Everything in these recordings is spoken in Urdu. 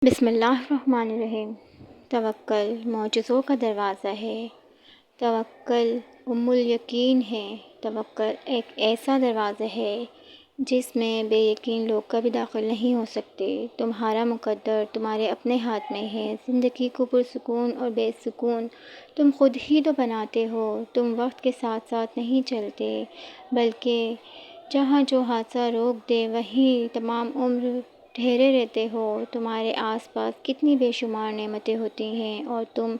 بسم اللہ الرحمن الرحیم۔ توکل معجزوں کا دروازہ ہے۔ توکل ام الیقین ہے۔ توکل ایک ایسا دروازہ ہے جس میں بے یقین لوگ کبھی داخل نہیں ہو سکتے۔ تمہارا مقدر تمہارے اپنے ہاتھ میں ہے۔ زندگی کو پرسکون اور بے سکون تم خود ہی تو بناتے ہو۔ تم وقت کے ساتھ ساتھ نہیں چلتے، بلکہ جہاں جو حادثہ روک دے وہیں تمام عمر ٹھہرے رہتے ہو۔ تمہارے آس پاس کتنی بے شمار نعمتیں ہوتی ہیں اور تم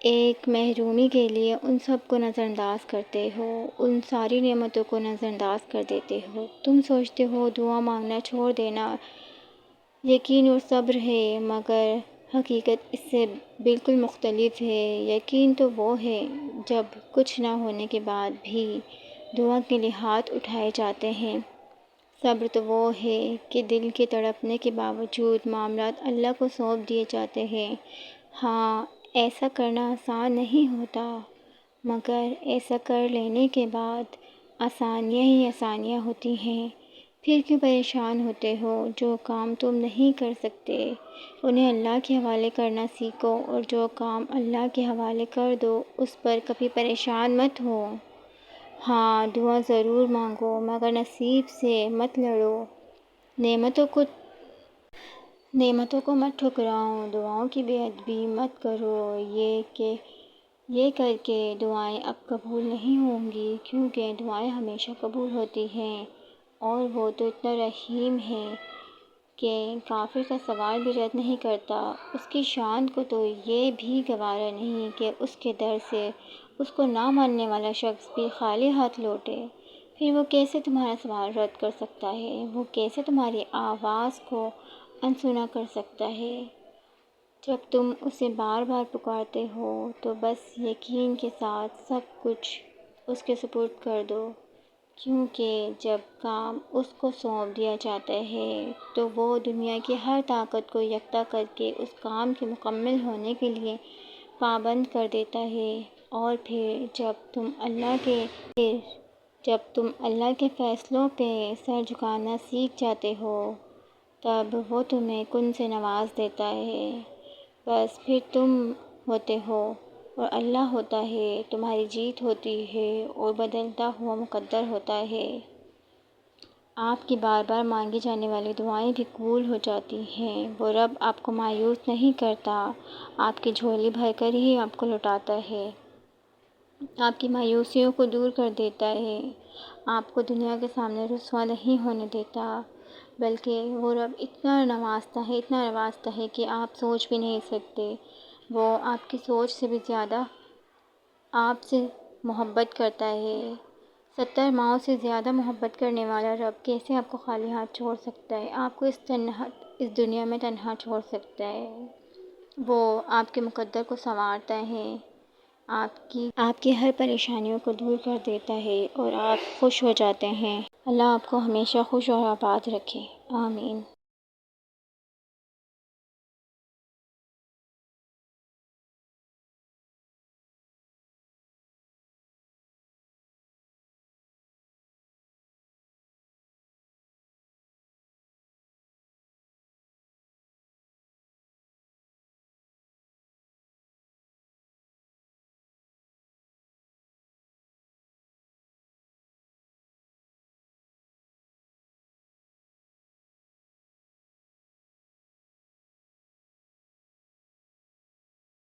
ایک محرومی کے لیے ان سب کو نظر انداز کرتے ہو، ان ساری نعمتوں کو نظر انداز کر دیتے ہو۔ تم سوچتے ہو دعا مانگنا چھوڑ دینا یقین اور صبر ہے، مگر حقیقت اس سے بالکل مختلف ہے۔ یقین تو وہ ہے جب کچھ نہ ہونے کے بعد بھی دعا کے لیے ہاتھ اٹھائے جاتے ہیں۔ صبر تو وہ ہے کہ دل کے تڑپنے کے باوجود معاملات اللہ کو سونپ دیے جاتے ہیں۔ ہاں، ایسا کرنا آسان نہیں ہوتا، مگر ایسا کر لینے کے بعد آسانیاں ہی آسانیاں ہوتی ہیں۔ پھر کیوں پریشان ہوتے ہو؟ جو کام تم نہیں کر سکتے انہیں اللہ کے حوالے کرنا سیکھو، اور جو کام اللہ کے حوالے کر دو اس پر کبھی پریشان مت ہو۔ ہاں، دعا ضرور مانگو، مگر نصیب سے مت لڑو۔ نعمتوں کو مت ٹھکراؤ، دعاؤں کی بے ادبی مت کرو یہ کر کے دعائیں اب قبول نہیں ہوں گی، کیونکہ دعائیں ہمیشہ قبول ہوتی ہیں، اور وہ تو اتنا رحیم ہے کہ کافر کا سوال بھی رد نہیں کرتا۔ اس کی شان کو تو یہ بھی گوارا نہیں کہ اس کے در سے اس کو نہ ماننے والا شخص بھی خالی ہاتھ لوٹے۔ پھر وہ کیسے تمہارا سوال رد کر سکتا ہے؟ وہ کیسے تمہاری آواز کو انسنا کر سکتا ہے؟ جب تم اسے بار بار پکارتے ہو تو بس یقین کے ساتھ سب کچھ اس کے سپرد کر دو، کیونکہ جب کام اس کو سونپ دیا جاتا ہے تو وہ دنیا کی ہر طاقت کو یکجا کر کے اس کام کے مکمل ہونے کے لیے پابند کر دیتا ہے۔ اور پھر جب تم اللہ کے فیصلوں پہ سر جھکانا سیکھ جاتے ہو، تب وہ تمہیں کن سے نواز دیتا ہے۔ بس پھر تم ہوتے ہو اور اللہ ہوتا ہے، تمہاری جیت ہوتی ہے اور بدلتا ہوا مقدر ہوتا ہے۔ آپ کی بار بار مانگی جانے والی دعائیں بھی قبول ہو جاتی ہیں۔ وہ رب آپ کو مایوس نہیں کرتا، آپ کی جھولی بھر کر ہی آپ کو لوٹاتا ہے، آپ کی مایوسیوں کو دور کر دیتا ہے، آپ کو دنیا کے سامنے رسوا نہیں ہونے دیتا، بلکہ وہ رب اتنا نوازتا ہے کہ آپ سوچ بھی نہیں سکتے۔ وہ آپ کی سوچ سے بھی زیادہ آپ سے محبت کرتا ہے۔ 70 ماؤں سے زیادہ محبت کرنے والا رب کیسے آپ کو خالی ہاتھ چھوڑ سکتا ہے؟ آپ کو اس دنیا میں تنہا چھوڑ سکتا ہے؟ وہ آپ کے مقدر کو سنوارتا ہے، آپ کی ہر پریشانیوں کو دور کر دیتا ہے اور آپ خوش ہو جاتے ہیں۔ اللہ آپ کو ہمیشہ خوش اور آباد رکھے، آمین۔